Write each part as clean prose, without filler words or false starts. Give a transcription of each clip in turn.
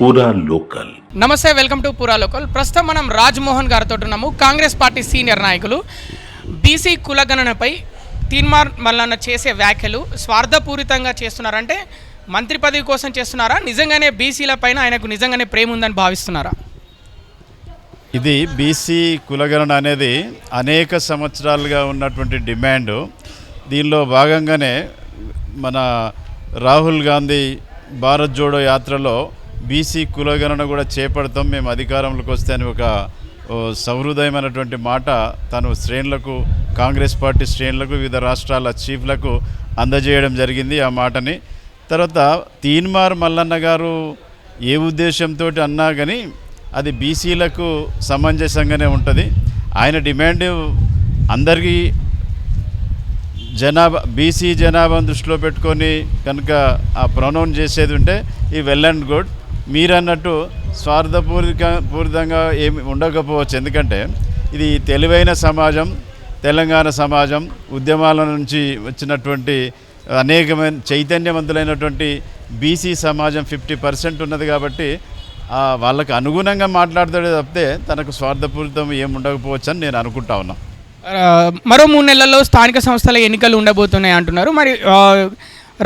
పూరా లోకల్. నమస్తే, welcome to పూరా లోకల్. ప్రస్తుతం మనం రాజ్మోహన్ గారితో ఉన్నాము. కాంగ్రెస్ పార్టీ సీనియర్ నాయకులు బీసీ కులగణనపై తీన్మార్ మల్లన్న చేసే వ్యాఖ్యలు స్వార్థపూరితంగా చేస్తున్నారంటే మంత్రి పదవి కోసం చేస్తున్నారా, నిజంగానే బీసీల పైన ఆయనకు నిజంగానే ప్రేమ ఉందని భావిస్తున్నారా? ఇది బీసీ కులగణన అనేది అనేక సంవత్సరాలుగా ఉన్నటువంటి డిమాండు. దీనిలో భాగంగానే మన రాహుల్ గాంధీ భారత్ జోడో యాత్రలో బీసీ కులగణన కూడా చేపడతాం మేము అధికారంలోకి వస్తే అని ఒక సహృదయమైనటువంటి మాట తను శ్రేణులకు, కాంగ్రెస్ పార్టీ శ్రేణులకు, వివిధ రాష్ట్రాల చీఫ్లకు అందజేయడం జరిగింది ఆ మాటని. తర్వాత తీన్మార్ మల్లన్న గారు ఏ ఉద్దేశంతో అన్నా కానీ అది బీసీలకు సమంజసంగానే ఉంటుంది. ఆయన డిమాండ్ అందరికీ బీసీ జనాభాను దృష్టిలో పెట్టుకొని కనుక ఆ ప్రొనౌన్స్ చేసేది ఉంటే ఈ వెల్ అండ్ గుడ్. మీరన్నట్టు స్వార్థపూరితంగా ఏమి ఉండకపోవచ్చు. ఎందుకంటే ఇది తెలివైన సమాజం, తెలంగాణ సమాజం, ఉద్యమాల నుంచి వచ్చినటువంటి అనేకమైన చైతన్యవంతులైనటువంటి బీసీ సమాజం 50% ఉన్నది. కాబట్టి వాళ్ళకు అనుగుణంగా మాట్లాడతాడే తప్పితే తనకు స్వార్థపూరితం ఏమి ఉండకపోవచ్చు అని నేను అనుకుంటా ఉన్నా. మరో 3 నెలల్లో స్థానిక సంస్థల ఎన్నికలు ఉండబోతున్నాయి అంటున్నారు. మరి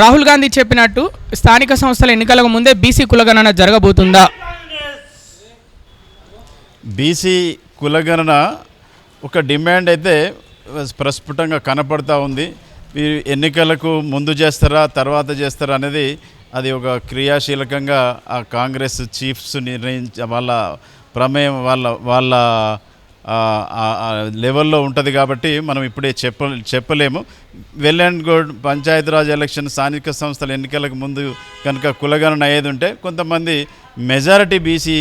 రాహుల్ గాంధీ చెప్పినట్టు స్థానిక సంస్థల ఎన్నికలకు ముందే బీసీ కులగణన జరగబోతుందా? బీసీ కులగణన ఒక డిమాండ్ అయితే ప్రస్ఫుటంగా కనపడతా ఉంది. మీరు ఎన్నికలకు ముందు చేస్తారా తర్వాత చేస్తారా అనేది అది ఒక క్రియాశీలకంగా ఆ కాంగ్రెస్ చీఫ్స్ వాళ్ళ ప్రమేయం వాళ్ళ లెవెల్లో ఉంటుంది. కాబట్టి మనం ఇప్పుడే చెప్పలేము. Well and good. Panchayati Raj election, స్థానిక సంస్థల ఎన్నికలకు ముందు కనుక కులగణన అయ్యేది ఉంటే కొంతమంది మెజారిటీ బీసీ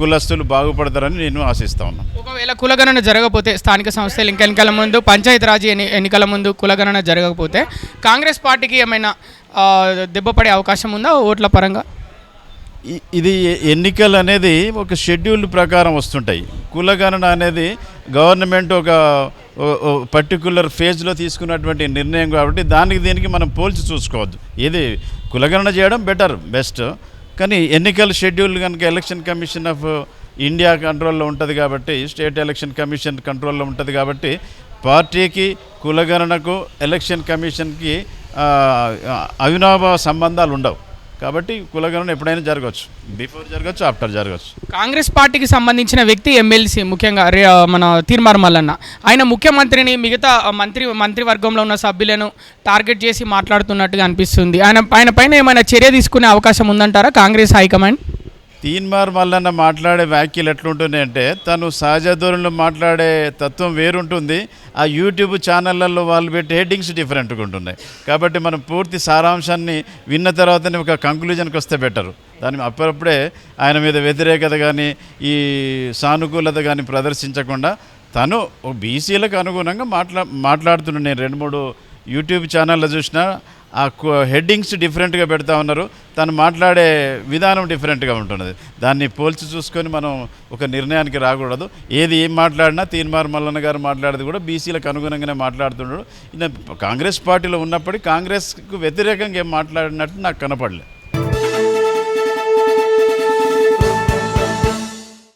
కులస్తులు బాగుపడతారని నేను ఆశిస్తా ఉన్నాను. ఒకవేళ కులగణన జరగకపోతే, స్థానిక సంస్థల ఎన్నికల ముందు, పంచాయతీరాజ్ ఎన్నికల ముందు కులగణన జరగకపోతే కాంగ్రెస్ పార్టీకి ఏమైనా దెబ్బపడే అవకాశం ఉందా ఓట్ల పరంగా? ఇది ఎన్నికలు అనేది ఒక షెడ్యూల్ ప్రకారం వస్తుంటాయి. కులగణన అనేది గవర్నమెంట్ ఒక పర్టికులర్ ఫేజ్లో తీసుకున్నటువంటి నిర్ణయం కాబట్టి దీనికి మనం పోల్చి చూసుకోవద్దు. ఇది కులగణన చేయడం బెస్ట్. కానీ ఎన్నికల షెడ్యూల్ కనుక ఎలక్షన్ కమిషన్ ఆఫ్ ఇండియా కంట్రోల్లో ఉంటుంది కాబట్టి, స్టేట్ ఎలక్షన్ కమిషన్ కంట్రోల్లో ఉంటుంది కాబట్టి పార్టీకి, కులగణనకు, ఎలక్షన్ కమిషన్కి అవినాభావ సంబంధాలు ఉండవు. కాబట్టి కులగణన ఎప్పుడైనా జరగవచ్చు, బిఫోర్ జరగవచ్చు, ఆఫ్టర్ జరగవచ్చు. కాంగ్రెస్ పార్టీకి సంబంధించిన వ్యక్తి ఎమ్మెల్సీ, ముఖ్యంగా మన తీన్మార్ మల్లన్న, ఆయన ముఖ్యమంత్రిని, మిగతా మంత్రివర్గంలో ఉన్న సభ్యులను టార్గెట్ చేసి మాట్లాడుతున్నట్టుగా అనిపిస్తుంది. ఆయన పైన ఏమైనా చర్య తీసుకునే అవకాశం ఉందంటారా కాంగ్రెస్ హైకమాండ్? తీన్మార్ మల్లన్న మాట్లాడే వ్యాఖ్యలు ఎట్లుంటున్నాయంటే తను సహజ ధోరణిలో మాట్లాడే తత్వం వేరుంటుంది. ఆ యూట్యూబ్ ఛానళ్ళల్లో వాళ్ళు పెట్టే హెడ్డింగ్స్ డిఫరెంట్గా ఉంటున్నాయి. కాబట్టి మనం పూర్తి సారాంశాన్ని విన్న తర్వాతనే ఒక కంక్లూజన్కి వస్తే బెటరు. దాని అప్పుడప్పుడే ఆయన మీద వ్యతిరేకత కానీ ఈ సానుకూలత కానీ ప్రదర్శించకుండా తను బీసీలకు అనుగుణంగా మాట్లాడుతున్నాను. నేను 2-3 యూట్యూబ్ ఛానల్లో చూసినా ఆ హెడ్డింగ్స్ డిఫరెంట్గా పెడతా ఉన్నారు. తను మాట్లాడే విధానం డిఫరెంట్గా ఉంటున్నది. దాన్ని పోల్చి చూసుకొని మనం ఒక నిర్ణయానికి రాకూడదు. ఏం మాట్లాడినా తీన్మార్ మల్లన్న గారు మాట్లాడేది కూడా బీసీలకు అనుగుణంగానే మాట్లాడుతున్నాడు. కాంగ్రెస్ పార్టీలో ఉన్నప్పటికీ కాంగ్రెస్కు వ్యతిరేకంగా ఏం మాట్లాడినట్టు నాకు కనపడలేదు.